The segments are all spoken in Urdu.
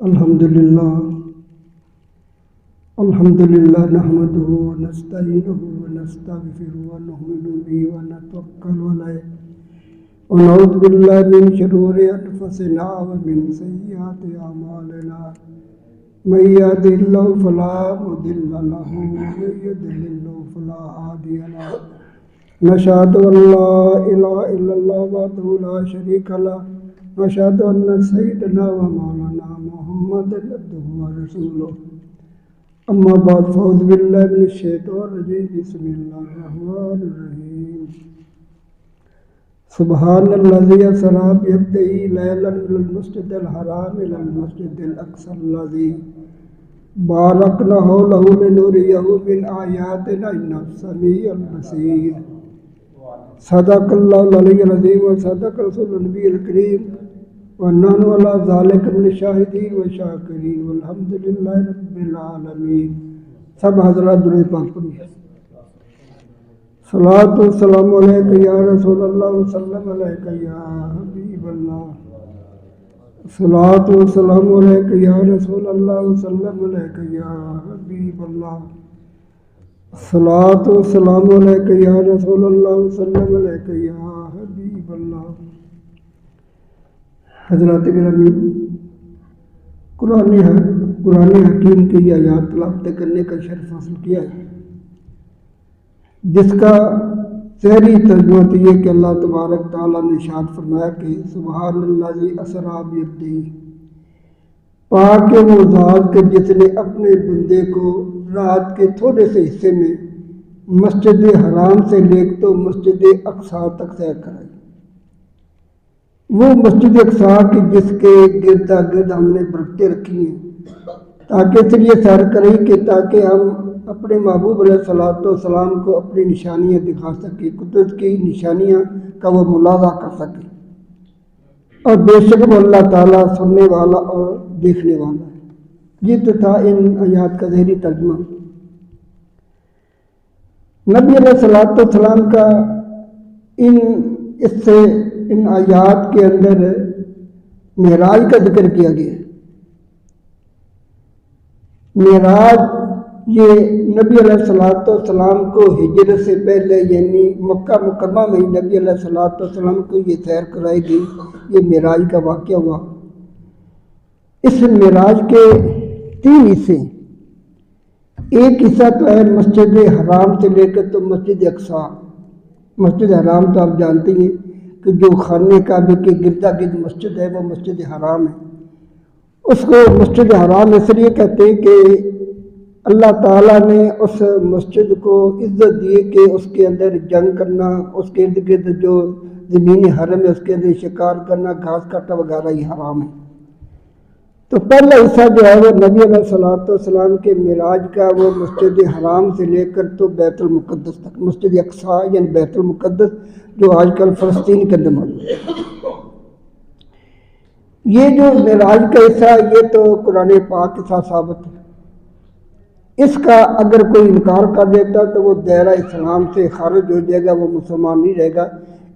الحمدللہ نحمده ونستعینه ونستغفره ونؤمن به ونتوکل علیہ ونعوذ باللہ من شرور انفسنا ومن سیئات اعمالنا من یهده اللہ فلا مضل له ومن یضلل فلا هادی له نشهد ان لا الہ الا اللہ وحدہ لا شریک له نشهد ان سیدنا ومولانا محمد عبدہ ورسولہ اما بعد فاعوذ باللہ من الشیطان الرجیم بسم اللہ الرحمن الرحیم سبحان الذی اسری بعبدہ لیلا من المسجد الحرام الی المسجد الاقصی الذی بارکنا حولہ لنریہ من آیاتنا انہ السمیع البصیر صدق اللہ العلی العظیم وصدق رسول النبی الکریم ونحن علی ذلک من الشاہدین والشاکرین والحمد للہ رب العالمین۔ سب حضرات درود پاک پڑھیے۔ صلاۃ والسلام علیک یا رسول اللہ وسلم علیک یا حبیب اللہ۔ صلاۃ والسلام علیک یا رسول اللہ وسلم علیک یا حبیب اللہ۔ صلاۃ والسلام علیک یا رسول اللہ وسلم علیک یا حبیب اللہ۔ حضرات گرامی، قرآن حکیم کی یہ آیات تلاوت کرنے کا شرف حاصل کیا ہے، جس کا سحری ترجمہ تو یہ کہ اللہ تبارک تعالیٰ نے ارشاد فرمایا کہ سبحان الذی اسری بعبدہ، پاک ہے وہ ذات کہ جس نے اپنے بندے کو رات کے تھوڑے سے حصے میں مسجد حرام سے لے تو مسجد اقصیٰ تک سیر کرائی۔ وہ مسجد اقصیٰ کی جس کے گردا گرد ہم نے برکتیں رکھی ہیں، تاکہ اس لیے سیر کریں کہ تاکہ ہم اپنے محبوب علیہ الصلوۃ والسلام کو اپنی نشانیاں دکھا سکیں، قدرت کی نشانیاں کا وہ ملاحظہ کر سکیں، اور بے شک وہ اللہ تعالیٰ سننے والا اور دیکھنے والا ہے۔ یہ تو تھا ان آیات کا ظاہری ترجمہ۔ نبی علیہ الصلوۃ والسلام کا ان آیات کے اندر معراج کا ذکر کیا گیا ہے۔ معراج یہ نبی علیہ الصلوۃ والسلام کو ہجرت سے پہلے یعنی مکہ مکرمہ میں نبی علیہ الصلوۃ والسلام کو یہ سیر کرائی گئی، یہ معراج کا واقعہ ہوا۔ اس معراج کے 3 حصے، ایک حصہ تو ہے مسجد حرام سے لے کر تو مسجد اقصیٰ۔ مسجد حرام تو آپ جانتے ہیں کہ جو خانہ کعبہ کے گردا گرد مسجد ہے وہ مسجد حرام ہے۔ اس کو مسجد حرام اس لیے کہتے ہیں کہ اللہ تعالیٰ نے اس مسجد کو عزت دی کہ اس کے اندر جنگ کرنا، اس کے ارد گرد جو زمینی حرم ہے اس کے اندر شکار کرنا، گھاس کاٹا وغیرہ یہ حرام ہے۔ تو پہلا حصہ جو ہے وہ نبی علیہ الصلوۃ والسلام کے معراج کا وہ مسجد حرام سے لے کر تو بیت المقدس تک، مسجد اقصیٰ یعنی بیت المقدس جو آج کل فلسطین کے اندر موجود ہے۔ یہ جو معراج کا حصہ یہ تو قرآن پاک کے ساتھ ثابت ہے۔ اس کا اگر کوئی انکار کر دیتا تو وہ دائرہ اسلام سے خارج ہو جائے گا، وہ مسلمان نہیں رہے گا،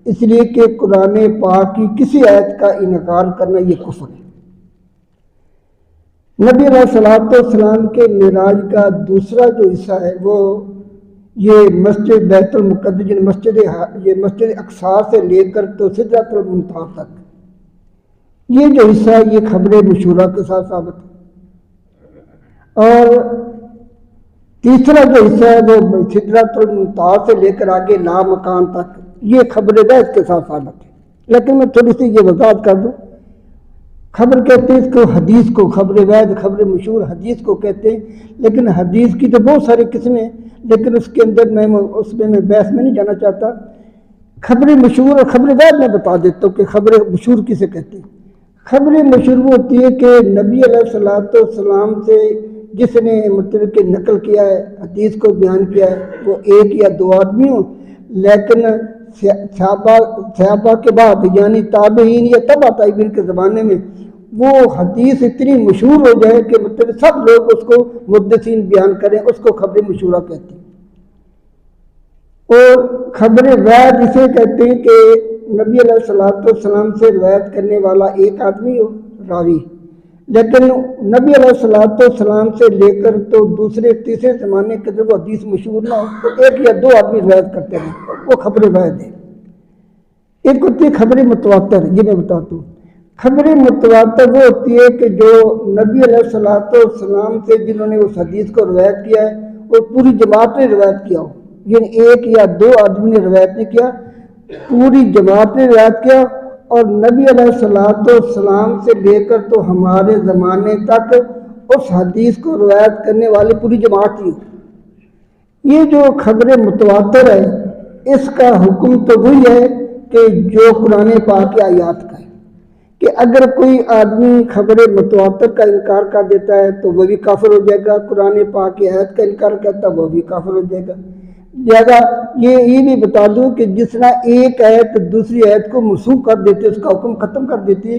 اس لیے کہ قرآن پاک کی کسی آیت کا انکار کرنا یہ کفر ہے۔ نبی علیہ الصلوۃ والسلام کے معراج کا دوسرا جو حصہ ہے وہ یہ مسجد بیت المقدس یہ مسجد اقصیٰ سے لے کر تو سدرۃ المنتہا تک، یہ جو حصہ ہے یہ خبر مشہورہ کے ساتھ ثابت ہے۔ اور تیسرا جو حصہ ہے وہ سدرۃ المنتہا سے لے کر آگے لا مکان تک، یہ خبر وحی کے ساتھ ثابت ہے۔ لیکن میں تھوڑی سی یہ وضاحت کر دوں، خبر کہتے ہیں اس کو حدیث کو، خبر وحی خبر مشہور حدیث کو کہتے ہیں، لیکن حدیث کی تو بہت ساری قسمیں ہیں، لیکن اس کے اندر میں بحث میں نہیں جانا چاہتا۔ خبر مشہور اور خبر وحی میں بتا دیتا ہوں کہ خبر مشہور کسے کہتے ہیں۔ خبر مشہور وہ ہوتی ہے کہ نبی علیہ الصلوۃ والسلام سے جس نے مطلب کہ نقل کیا ہے، حدیث کو بیان کیا ہے، وہ ایک یا 2 آدمی ہوں، لیکن صحابہ کے بعد یعنی تابعین یا تبع تابعین کے زمانے میں وہ حدیث اتنی مشہور ہو جائے کہ مطلب سب لوگ اس کو محدثین بیان کریں، اس کو خبر مشہورہ کہتے ہیں۔ اور خبر وحی جسے کہتے ہیں کہ نبی علیہ الصلوۃ والسلام سے روایت کرنے والا ایک آدمی ہو راوی، لیکن نبی علیہ السلام سے لے کر تو دوسرے تیسرے زمانے کے جب وہ حدیث مشہور نہ ہو تو ایک یا دو آدمی روایت کرتے ہیں، وہ خبر روایت ہے۔ ایک ہوتی ہے خبر متواتر، یہ میں بتاتا ہوں۔ خبر متواتر وہ ہوتی ہے کہ جو نبی علیہ السلام سے جنہوں نے اس حدیث کو روایت کیا ہے وہ پوری جماعت نے روایت کیا ہو، یعنی ایک یا دو آدمی نے روایت نہیں کیا، پوری جماعت نے روایت کیا، اور نبی علیہ السلام سے لے کر تو ہمارے زمانے تک اس حدیث کو روایت کرنے والی پوری جماعت ہی۔ یہ جو خبر متواتر ہے اس کا حکم تو وہی ہے کہ جو قرآن پاک کی آیات کا ہے، کہ اگر کوئی آدمی خبر متواتر کا انکار کر دیتا ہے تو وہ بھی کافر ہو جائے گا، قرآن پاک کی آیت کا انکار کرتا ہے وہ بھی کافر ہو جائے گا۔ لہذا یہ بھی بتا دوں کہ جس طرح ایک آیت دوسری آیت کو منسوخ کر دیتی ہے، اس کا حکم ختم کر دیتی ہے،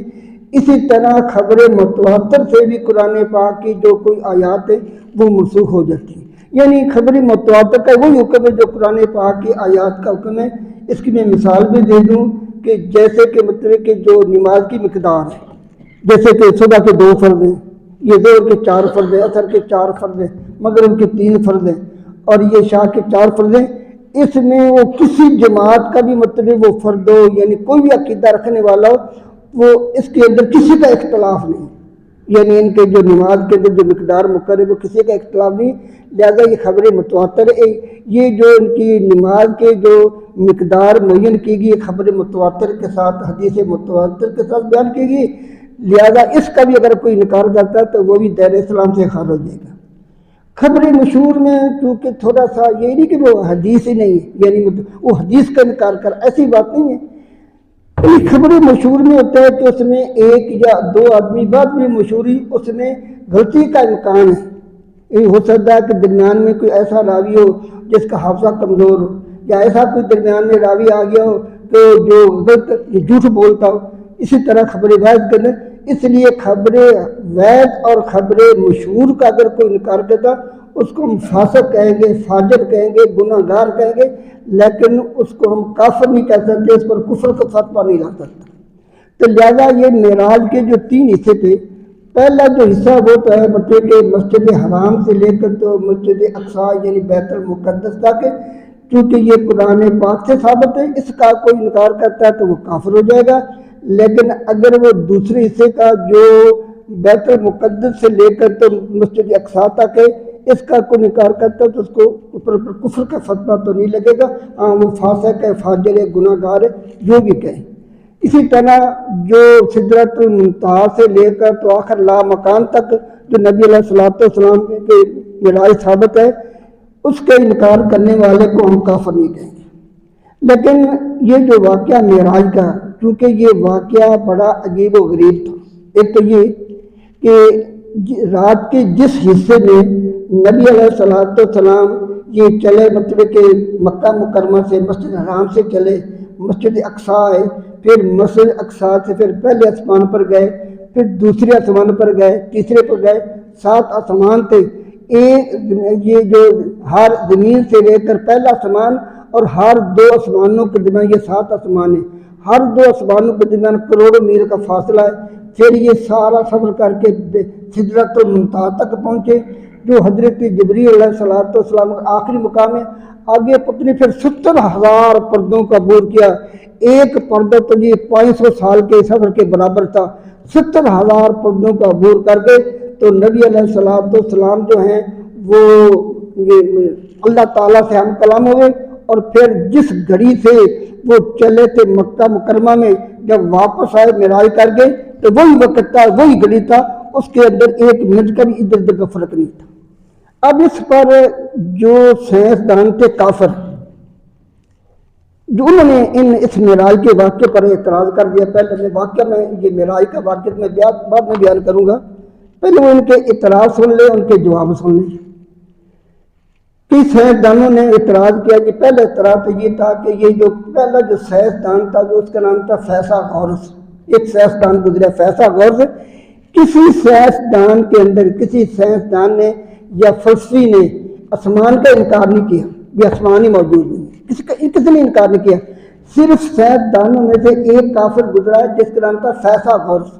اسی طرح خبر متواتر سے بھی قرآن پاک کی جو کوئی آیات ہے وہ منسوخ ہو جاتی ہے۔ یعنی خبر متواتر کا وہی حکم ہے جو قرآن پاک کی آیات کا حکم ہے۔ اس کی میں مثال بھی دے دوں کہ جیسے کہ مطلب کہ جو نماز کی مقدار ہے، جیسے کہ صبح کے 2 فرض ہیں، یہ ظہر کے 4 فرض ہیں، عصر کے 4 فرض ہیں، مغرب کے 3 فرض ہیں، اور یہ عشاء کے 4 فرض ہیں۔ اس میں وہ کسی جماعت کا بھی مطلب وہ فرد ہو، یعنی کوئی بھی عقیدہ رکھنے والا ہو، وہ اس کے اندر کسی کا اختلاف نہیں، یعنی ان کے جو نماز کے اندر جو مقدار مقرر ہے وہ کسی کا اختلاف نہیں، لہذا یہ خبر متواتر ہے۔ یہ جو ان کی نماز کے جو مقدار معین کی گئی خبر متواتر کے ساتھ، حدیث متواتر کے ساتھ بیان کی گئی، لہذا اس کا بھی اگر کوئی انکار کرتا ہے تو وہ بھی دائرہ اسلام سے خارج ہو جائے گا۔ خبر مشہور میں چونکہ تھوڑا سا یہ نہیں کہ وہ حدیث ہی نہیں ہے، یعنی وہ حدیث کا انکار کر، ایسی بات نہیں ہے۔ خبر مشہور میں ہوتا ہے کہ اس میں ایک یا دو آدمی بعد میں مشہوری، اس میں غلطی کا امکان ہے۔ ہو سکتا ہے کہ درمیان میں کوئی ایسا راوی ہو جس کا حافظہ کمزور ہو، یا ایسا کوئی درمیان میں راوی آ گیا ہو کہ جو غلط جھوٹ بولتا ہو، اسی طرح خبر وید کرنا۔ اس لیے خبر وید اور خبر مشہور کا اگر کوئی انکار کرتا اس کو ہم فاسق کہیں گے، فاجر کہیں گے، گناہ گار کہیں گے، لیکن اس کو ہم کافر نہیں کہہ سکتے، اس پر کفر کا فتویٰ نہیں لا سکتے۔ تو لہذا یہ معراج کے جو 3 حصے تھے، پہلا جو حصہ وہ تو ہے مطلب کہ مسجد حرام سے لے کر تو مسجد اقصیٰ یعنی بیت المقدس تک، چونکہ یہ قرآن پاک سے ثابت ہے، اس کا کوئی انکار کرتا ہے تو وہ کافر ہو جائے گا۔ لیکن اگر وہ دوسرے حصے کا جو بیت المقدس سے لے کر تو مسجد اقصیٰ تک ہے، اس کا کوئی انکار کرتا ہے تو اس کو اوپر کفر کا فتویٰ تو نہیں لگے گا، وہ فاسق ہے، فاجر ہے، گناہ گار ہے، جو بھی کہیں۔ اسی طرح جو سدرۃ المنتہا سے لے کر تو آخر لا مکان تک جو نبی علیہ السلام کے معراج ثابت ہے، اس کے انکار کرنے والے کو ہم کافر نہیں کہیں گے۔ لیکن یہ جو واقعہ معراج کا، چونکہ یہ واقعہ بڑا عجیب و غریب تھا، ایک تو یہ کہ رات کے جس حصے میں نبی علیہ السلام یہ چلے مطلب کہ مکہ مکرمہ سے مسجد حرام سے چلے، مسجد اقصیٰ آئے، پھر مسجد اقصیٰ سے پھر پہلے آسمان پر گئے، پھر دوسرے آسمان پر گئے، تیسرے پر گئے، 7 آسمان تھے۔ یہ جو ہر زمین سے لے کر پہلا آسمان اور ہر 2 آسمانوں کے درمیان یہ 7 آسمان ہیں، ہر 2 آسمانوں کے درمیان کروڑوں میل کا فاصلہ ہے۔ پھر یہ سارا سفر کر کے سدرۃ المنتہا تک پہنچے جو حضرت جبریل علیہ السلام کا آخری مقام ہے۔ آگے پتنی پھر 70,000 پردوں کا عبور کیا، ایک پردہ تو یہ 500 سال کے سفر کے برابر تھا۔ 70,000 پردوں کا عبور کر کے تو نبی علیہ السلام جو ہیں وہ اللہ تعالیٰ سے ہم کلام ہوئے، اور پھر جس گھڑی سے وہ چلے تھے مکہ مکرمہ میں، جب واپس آئے معراج کر گئے تو وہی وقت تھا، وہی گھڑی تھا، اس کے اندر 1 منٹ کا بھی ادھر ادھر کا فرق نہیں تھا۔ اب اس پر جو سائنسدان تھے کافر، جو انہوں نے اس معراج کے واقعے پر اعتراض کر دیا۔ پہلے میں واقعہ میں یہ معراج کا واقعہ میں بعد میں بیان کروں گا، پہلے وہ ان کے اعتراض سن لیں، ان کے جواب سن لیں۔ کئی سائنسدانوں نے اعتراض کیا کہ پہلا اعتراض تو یہ تھا کہ یہ جو پہلا جو سائنسدان تھا جو اس کا نام تھا فیثاغورس، ایک سائنسدان گزرا فیثاغورس۔ کسی سائنسدان کے اندر کسی سائنسدان نے یا فلسفی نے آسمان کا انکار نہیں کیا، یہ آسمان ہی موجود نہیں ہے، کسی نے انکار نہیں کیا۔ صرف سائنسدانوں میں سے ایک کافر گزرا ہے جس کا نام تھا فیثاغورس۔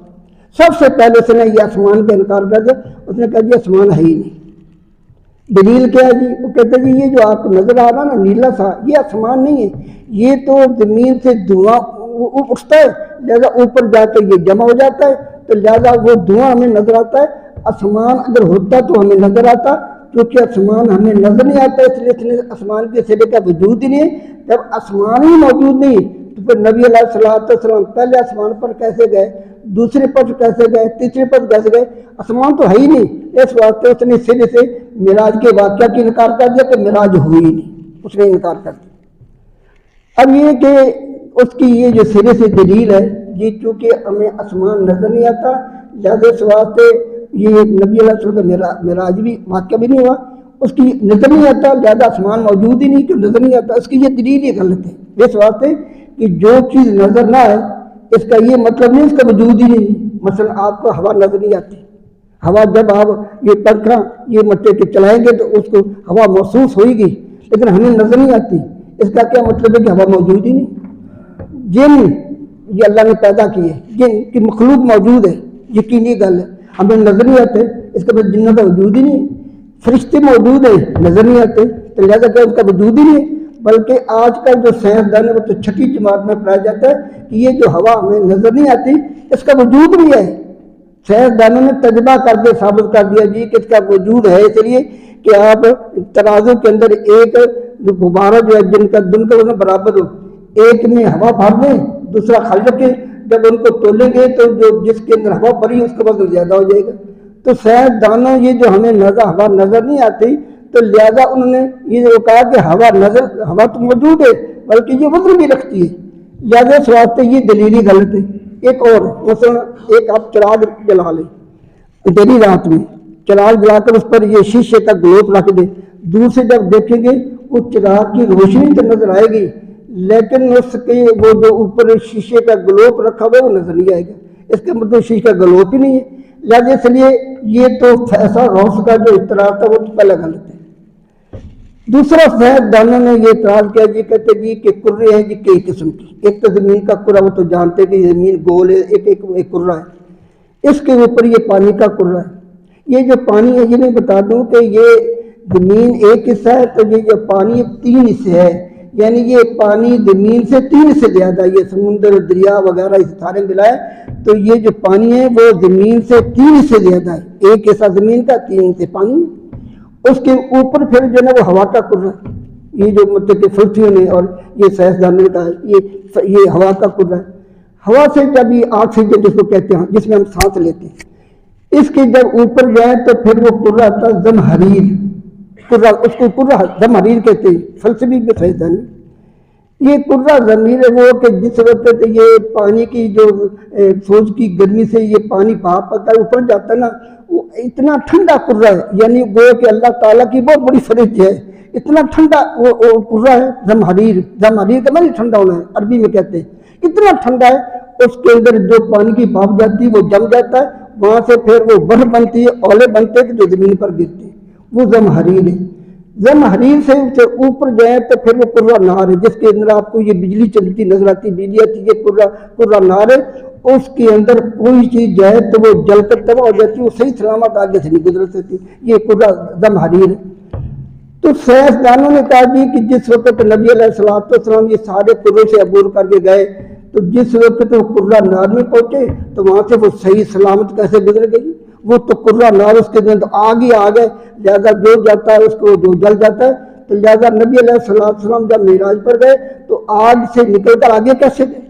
سب سے پہلے اس نے یہ آسمان کا انکار کر دیا. اس نے کہا جی آسمان ہے ہی نہیں. دلیل کیا ہے جی؟ وہ کہتے ہیں جی یہ جو آپ کو نظر آ رہا نا نیلا سا، یہ آسمان نہیں ہے، یہ تو زمین سے دھواں اٹھتا ہے، لہٰذا اوپر جا کے یہ جمع ہو جاتا ہے، تو لہٰذا وہ دھواں ہمیں نظر آتا ہے. آسمان اگر ہوتا تو ہمیں نظر آتا، کیونکہ آسمان ہمیں نظر نہیں آتا، اس لیے آسمان کے سرے کا وجود ہی نہیں ہے. جب آسمان ہی موجود نہیں تو پھر نبی علیہ السلام پہلے آسمان پر کیسے گئے، دوسرے پر کیسے گئے، تیسرے پر کیسے گئے؟ آسمان تو ہے ہی نہیں. اس واسطے اس نے سرے سے معراج کے واقعہ کی انکار کر دیا کہ معراج ہوئی نہیں، اس نے انکار کر دیا. اب یہ کہ اس کی یہ جو سرے سے دلیل ہے یہ چونکہ ہمیں آسمان نظر نہیں آتا، لہٰذا اس واسطے یہ نبی علیہ السلام کا معراج بھی واقعہ بھی نہیں ہوا، اس کی نظر نہیں آتا، لہٰذا آسمان موجود ہی نہیں کہ نظر نہیں آتا. اس کی یہ دلیل یہ غلط ہے. اس واسطے کہ جو چیز نظر نہ آئے اس کا یہ مطلب نہیں اس کا وجود ہی نہیں. مثلا آپ کو ہوا نظر نہیں آتی، ہوا جب آپ یہ پنکھا یہ مٹے کے چلائیں گے تو اس کو ہوا محسوس ہوئے گی، لیکن ہمیں نظر نہیں آتی. اس کا کیا مطلب ہے کہ ہوا موجود ہی نہیں. جن یہ اللہ نے پیدا کیے، جن کی مخلوق موجود ہے، یقینی گل ہے، ہمیں نظر نہیں آتے، اس کے بعد جنوں کا وجود ہی نہیں. فرشتے موجود ہیں، نظر نہیں آتے، تو لہٰذا کہ اس کا وجود ہی نہیں. بلکہ آج کل جو سائنسدان ہے وہ تو 6ٹھی جماعت میں پڑھایا جاتا ہے کہ یہ جو ہوا ہمیں نظر نہیں آتی اس کا وجود بھی ہے. سائنسدانوں نے تجربہ کر کے ثابت کر دیا جی کہ اس کا وجود ہے، اس لیے کہ آپ ترازو کے اندر ایک جو غبارہ جو ہے جن کا دن کا برابر ہو، ایک میں ہوا بھر دیں دوسرا خالی رکھیں، جب ان کو تولیں گے تو جو جس کے اندر ہوا بھری اس کا وزن زیادہ ہو جائے گا. تو سائنسدانوں یہ جو ہمیں ہوا نظر نہیں آتی تو لہذا انہوں نے یہ جو کہا کہ ہوا تو موجود ہے بلکہ یہ وزن بھی رکھتی ہے، لہذا اس واسطے یہ دلیلی غلط ہے. ایک اور مثلا ایک آپ چراغ جلا لیں دیر رات میں، چراغ جلا کر اس پر یہ شیشے کا گلوب رکھ دیں، دور سے جب دیکھیں گے وہ چراغ کی روشنی تو نظر آئے گی لیکن اس کے وہ جو اوپر شیشے کا گلوب رکھا ہوا وہ نظر نہیں آئے گا. اس کا مطلب شیشے کا گلوب ہی نہیں ہے. لہٰذا اس لیے یہ تو ایسا روس کا جو اعتراض تھا وہ تو پہلے غلط ہے. دوسرا سائنسدانوں نے یہ اعتراض کیا جی کہتے جی کہ کرے ہیں جی کئی قسم کی. ایک تو زمین کا کرہ، وہ تو جانتے کہ زمین گول ہے، ایک کرہ ہے، اس کے اوپر یہ پانی کا کرہ ہے. یہ جو پانی ہے یہ میں بتا دوں کہ یہ زمین ایک حصہ ہے تو یہ جو پانی 3 حصے ہے، یعنی یہ پانی زمین سے 3 سے زیادہ، یہ سمندر دریا وغیرہ اس سارے ملائے تو یہ جو پانی ہے وہ زمین سے 3 سے زیادہ ہے. ایک حصہ زمین کا، 3 سے پانی. اس کے اوپر پھر جو ہے وہ ہوا کا کرہ، یہ جو مطلب کہ فلسفیوں نے اور یہ سائنسدانوں نے کہا یہ ہوا کا کرہ ہے. ہوا سے جب یہ آکسیجن جس کو کہتے ہیں جس میں ہم سانس لیتے ہیں، اس کے جب اوپر جائیں تو پھر وہ کرہ آتا ہے زمہریر کرہ، اس کو کرہ زمہریر کہتے ہیں فلسفی کے سائنسدان. یہ کرہ زمین ہے وہ کہ جس وقت یہ پانی کی جو سورج کی گرمی سے یہ پانی بھاپ پکا اوپر جاتا ہے نا، وہ اتنا ٹھنڈا کرہ ہے، یعنی گویا کہ اللہ تعالیٰ کی بہت بڑی فرج ہے، اتنا ٹھنڈا وہ کرہ ہے. زمہریر کا معنی ٹھنڈا ہونا ہے، عربی میں کہتے ہیں اتنا ٹھنڈا ہے. اس کے اندر جو پانی کی بھاپ جاتی ہے وہ جم جاتا ہے، وہاں سے پھر وہ برف بنتی ہے، اولے بنتے ہیں جو زمین پر گرتے ہیں، وہ زمہریر ہے. زمہریر سے اوپر جائیں تو پھر وہ کرہ نار ہے جس کے اندر آپ کو یہ بجلی چلتی نظر آتی، بجلی آتی ہے، کرہ نار ہے. اس کے اندر کوئی چیز جائے تو وہ جل کر تباہ ہو جاتی ہے، وہ صحیح سلامت آگے سے نہیں گزر سکتی. یہ کرہ زمہریر ہے. تو سائنسدانوں نے کہا جی کہ جس وقت نبی علیہ السلام یہ سارے کروں سے عبور کر کے گئے تو جس وقت وہ کرہ نار میں پہنچے تو وہاں سے وہ صحیح سلامت کیسے گزر گئی؟ وہ تو کرہ نار اس کے اندر آگ ہی آ گئے، لہٰذا جو جاتا ہے اس کو جو جل جاتا ہے. تو لہٰذا نبی علیہ السلام جب معراج پر گئے تو آگ سے نکل کر آگے کیسے گئے؟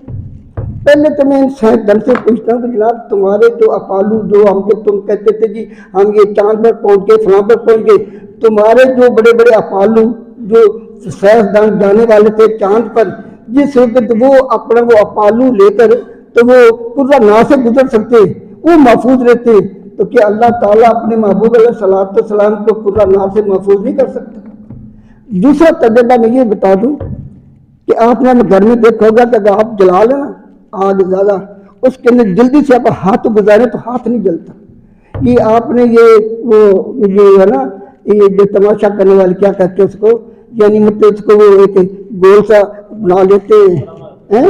پہلے تو میں سائنسدان سے پوچھتا ہوں کہ جناب تمہارے جو اپالو جو ہم کو تم کہتے تھے جی ہم یہ چاند پر پہنچ گئے فلاں پر پہنچ گئے، تمہارے جو بڑے بڑے اپالو جو سائنسدان جانے والے تھے چاند پر، جس وقت وہ اپنا وہ اپالو لے کر تو وہ کرہ نار سے گزر سکتے، وہ محفوظ رہتے، تو کیا اللہ تعالیٰ اپنے محبوب علیہ السلام کو کرہ نار سے محفوظ نہیں کر سکتا؟ دوسرا تجربہ میں یہ بتا دوں کہ آپ نے گھر میں دیکھا ہوگا کہ اگر آپ جلا لیں نا آگ زیادہ، اس کے اندر جلدی سے آپ ہاتھ گزاریں تو ہاتھ نہیں جلتا. یہ آپ نے یہ ہے نا یہ جو تماشا کرنے والے کیا کہتے ہیں اس کو، یعنی مطلب اس کو وہ ایک گول سا بنا لیتے ہیں،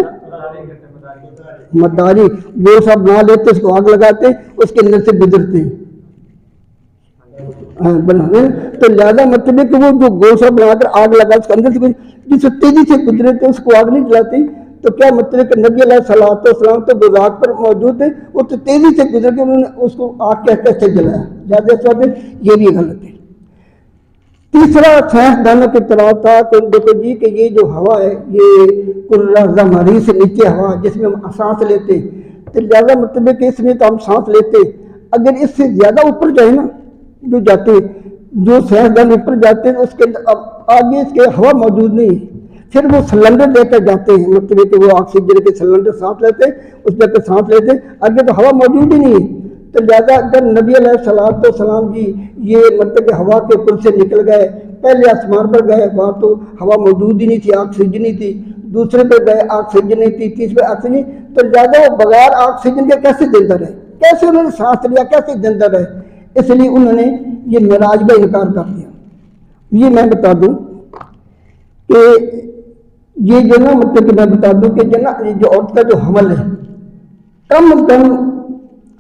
مداری گول سا بنا لیتے، اس کو آگ لگاتے، اس کے اندر سے گزرتے بنانے. تو لہٰذا مطلب ہے کہ وہ جو گول سا بنا کر آگ لگا اس کے اندر سے جس تیزی سے گزرے تھے اس کو آگ نہیں جلاتی. تو کیا مطلب ہے کہ نبی علیہ الصلوۃ والسلام تو براق پر موجود تھے، وہ تو تیزی سے گزر کے انہوں نے اس کو آگ کیسے جلایا؟ لہٰذا اس وقت یہ بھی غلط ہے. تیسرا سائنسدانوں کی طرح تھا کہ دیکھو جی کہ یہ جو ہوا ہے یہ کل مریض سے نیچے ہوا جس میں ہم سانس لیتے، تو لہٰذا مطلب ہے کہ اس میں تو ہم سانس لیتے، اگر اس سے زیادہ اوپر جائے نا جو جاتے، جو سائنسدان اوپر جاتے ہیں اس کے آگے اس کے ہوا موجود نہیں، پھر وہ سلنڈر لے کر جاتے ہیں، مطلب کہ وہ آکسیجن کے سلنڈر سانس لیتے، اس میں کے سانس لیتے، آگے تو ہوا موجود ہی نہیں ہے. تو لہٰذا اگر نبی علیہ الصلوۃ والسلام جی یہ مطلب کہ ہوا کے پل سے نکل گئے، پہلے آسمان پر گئے وہاں تو ہوا موجود ہی نہیں تھی، آکسیجن ہی تھی، دوسرے پہ گئے آکسیجن نہیں تھی، تیسرے آکسیجن، تو لہٰذا وہ بغیر آکسیجن کے کیسے زندہ رہے؟ کیسے انہوں نے سانس لیا؟ کیسے زندہ رہے؟ اس لیے انہوں نے یہ معراج کا انکار کر دیا. یہ میں بتا دوں کہ یہ جو نا مطلب کہ میں بتا دوں کہ جو عورت کا جو حمل ہے، کم از کم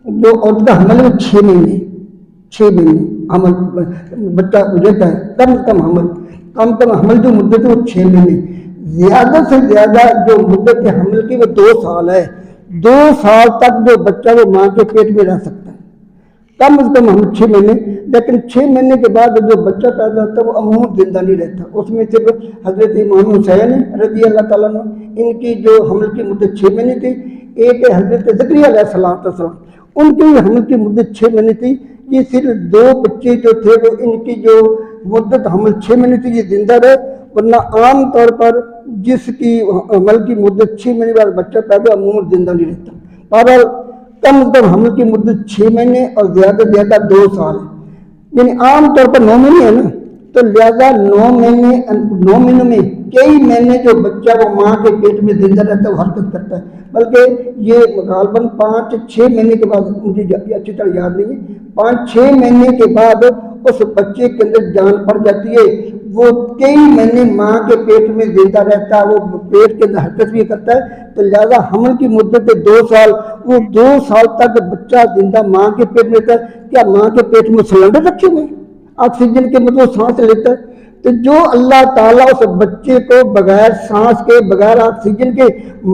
جو عورت کا حمل ہے وہ 6 مہینے حمل بچہ گزرتا ہے، کم از کم حمل جو مدت ہے وہ 6 مہینے. زیادہ سے زیادہ جو مدت حمل کی وہ 2 سال ہے. 2 سال تک جو بچہ وہ ماں کے پیٹ میں رہ سکتا ہے، کم از کم ہم 6 مہینے. لیکن 6 مہینے کے بعد جو بچہ پیدا ہوتا ہے وہ عموماً زندہ نہیں رہتا. اس میں صرف حضرت امام حسین رضی اللہ تعالیٰ عنہ، ان کی جو حمل کی مدت 6 مہینے تھی. ایک حضرت زکریا علیہ السلام، ان کی حمل کی مدت 6 مہینے تھی. یہ صرف 2 بچے جو تھے وہ ان کی جو مدت حمل 6 مہینے تھی یہ زندہ رہے، ورنہ عام طور پر جس کی حمل کی مدت 6 مہینے بعد بچہ پیدا عموماً زندہ نہیں رہتا. بہرحال کم از کم حمل کی مدت 6 مہینے اور زیادہ سے زیادہ 2 سال، یعنی عام طور پر 9 مہینے ہے نا. تو لہذا 9 مہینوں میں کئی مہینے جو بچہ وہ ماں کے پیٹ میں زندہ رہتا ہے وہ حرکت کرتا ہے، بلکہ یہ غالباً 5-6 مہینے کے بعد، مجھے اچھی طرح یاد نہیں ہے، 5-6 مہینے کے بعد اس بچے کے اندر جان پڑ جاتی ہے. وہ کئی مہینے ماں کے پیٹ میں زندہ رہتا ہے، وہ پیٹ کے اندر حرکت بھی کرتا ہے. تو لہذا حمل کی مدت 2 سال، وہ 2 سال تک بچہ زندہ ماں کے پیٹ میں رہتا ہے. کیا ماں کے پیٹ میں سلنڈر رکھے ہوئے آکسیجن کے مطلب سانس لیتا ہے؟ تو جو اللہ تعالیٰ اس بچے کو بغیر سانس کے، بغیر آکسیجن کے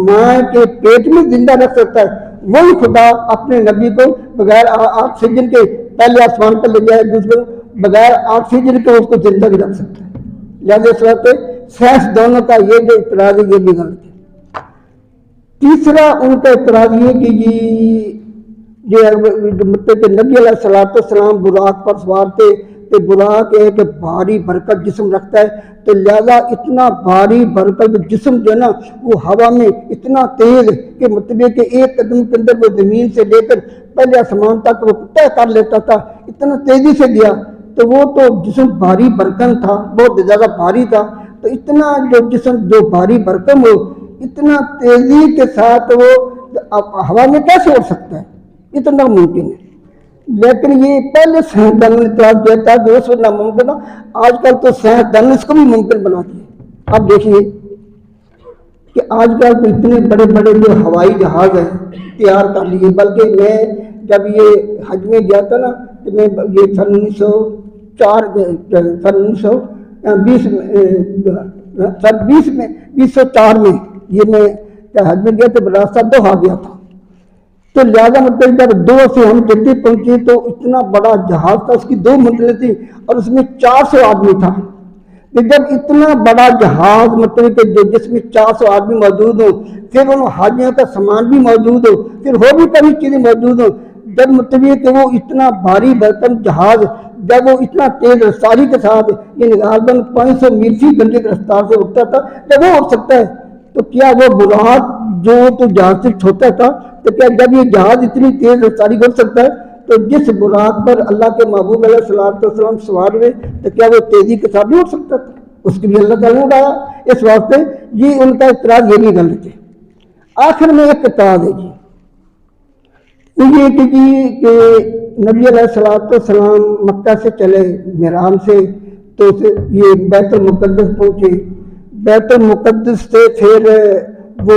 ماں کے پیٹ میں زندہ رکھ سکتا ہے، وہی خدا اپنے نبی کو بغیر آکسیجن کے پہلے آسمان پر لے جائے، دوسرے بغیر آکسیجن کے اس کو زندہ بھی رکھ سکتا ہے. لہٰذا اس وقت سائنس دونوں کا یہ جو اعتراض ہے یہ بھی غلط ہے. تیسرا ان کا اعتراض یہ کہ مطلب کہ نبی علیہ الصلوۃ والسلام براق پر سوار تھے، کہ براق ایک بھاری بھرکم جسم رکھتا ہے، تو لہذا اتنا بھاری بھرکم جسم جو ہے نا وہ ہوا میں اتنا تیز کہ مطلب کہ ایک قدم کے اندر وہ زمین سے لے کر پہلے آسمان تک وہ طے کر لیتا تھا، اتنا تیزی سے گیا. تو وہ تو جسم بھاری بھرکم تھا، بہت زیادہ بھاری تھا. تو اتنا جو جسم جو بھاری بھرکم ہو، اتنا تیزی کے ساتھ وہ ہوا میں کیسے اڑ سکتا ہے؟ اتنا ممکن ہے. لیکن یہ پہلے سائنسدانوں نے اعتراض کیا تھا کہ اس وقت ناممکن تھا، آج کل تو سائنسدان اس کو بھی ممکن بنا دیا. اب دیکھیے کہ آج کل تو اتنے بڑے بڑے جو ہوائی جہاز ہیں تیار کر لیے. بلکہ میں جب یہ حج میں گیا تھا نا، کہ میں یہ سن 1904 میں یہ میں حج میں گیا تو راستہ دوحہ گیا تھا. تو لہٰذا مطلب جب 2 سے ہم دلی پہنچے تو اتنا بڑا جہاز تھا، اس کی 2 منزلیں تھیں اور اس میں 400 آدمی تھا. کہ جب اتنا بڑا جہاز مطلب کہ جس میں 400 آدمی موجود ہوں، پھر ان حاجیوں کا سامان بھی موجود ہو، پھر ہو بھی کبھی چیزیں موجود ہوں، جب مطلب کہ وہ اتنا بھاری بھرکم جہاز جب وہ اتنا تیز رفتاری کے ساتھ یعنی غالباً 500 میل فی گھنٹے کی رفتار سے اٹھتا تھا، جب وہ اٹھ سکتا ہے تو کیا وہ براق جو تو جہاز سے چھوٹا تھا، تو کیا جب یہ جہاز اتنی تیز رفتاری کر سکتا ہے تو جس براق پر اللہ کے محبوب علیہ الصلوۃ والسلام سوار ہوئے تو کیا وہ تیزی کے ساتھ نہیں اٹھ سکتا تھا؟ اس کی بھی اللہ تعالیٰ نے اٹھایا. اس واسطے یہ ان کا اعتراض یہ بھی غلط ہے. آخر میں ایک اعتراض ہے یہ کہ نبی علیہ الصلوۃ والسلام مکہ سے چلے محرام سے تو یہ بیت المقدس پہنچے. بیت المقدس سے پھر وہ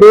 2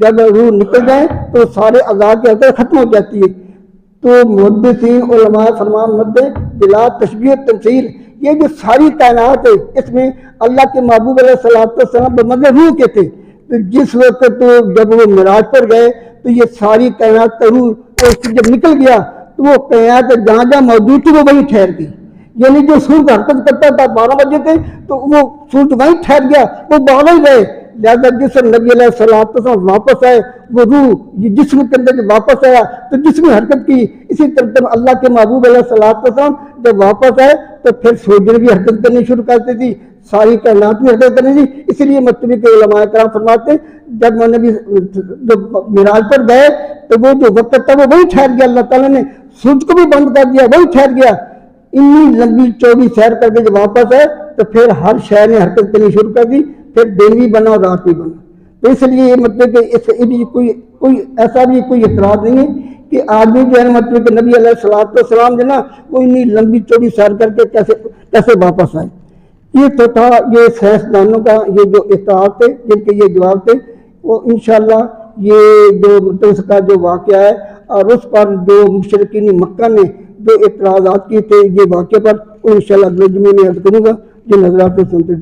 جب روح نکل جائے تو سارے اعضاء کی حرکت ختم ہو جاتی ہے۔ تو محدثین علماء فرمان مدے بلا تشبیہ تمثیل، یہ جو ساری کائنات ہے اس میں اللہ کے محبوب علیہ السلام بمدد روح کے تھے، تو جس وقت جب وہ معراج پر گئے تو یہ ساری کائنات کا روح جب نکل گیا تو وہ کائنات جہاں جہاں موجود تھی وہ وہیں ٹھہر گئی، یعنی جو سورج حرکت کرتا تھا 12 بجے تھے تو وہ سورج وہیں ٹھہر گیا، وہ باہر ہی گئے۔ لہٰذا جس نبی علیہ السلام واپس آئے وہ روح یہ جسم کے اندر جب واپس آیا تو جسم حرکت کی، اسی طرح اللہ کے محبوب علیہ السلام جب واپس آئے تو پھر سورج بھی حرکت کرنی شروع کرتی تھی، ساری کائنات بھی حرکت کرنی تھی۔ اسی لیے مطلب کہ علماء کرام فرماتے ہیں جب نبی جب معراج پر گئے تو وہ جو وقت تھا وہ وہی ٹھہر گیا، اللہ تعالیٰ نے سورج کو بھی بند کر دیا، وہی ٹھہر گیا۔ اتنی لمبی چوڑی سیر کر کے جب واپس آئے تو پھر ہر شہر نے حرکت کرنی شروع کر دی، پھر دن بھی بنا اور رات بھی بنا۔ تو اس لیے یہ مطلب کہ اس کوئی ایسا بھی کوئی اعتراض نہیں ہے کہ آدمی جو ہے مطلب کہ نبی علیہ السلام جو نا وہ اتنی لمبی چوڑی سیر کر کے کیسے واپس آئے۔ یہ تو تھا یہ سائنسدانوں کا یہ جو اعتراض تھے جن کے یہ جواب تھے، وہ انشاءاللہ یہ جو مطلب اس کا جو واقعہ ہے اور اس پر جو مشرکین مکہ نے جو اعتراضات کیے تھے یہ واقعے پر انشاءاللہ اگلے جمعے میں عرض کروں گا۔ جو نظرات سنتے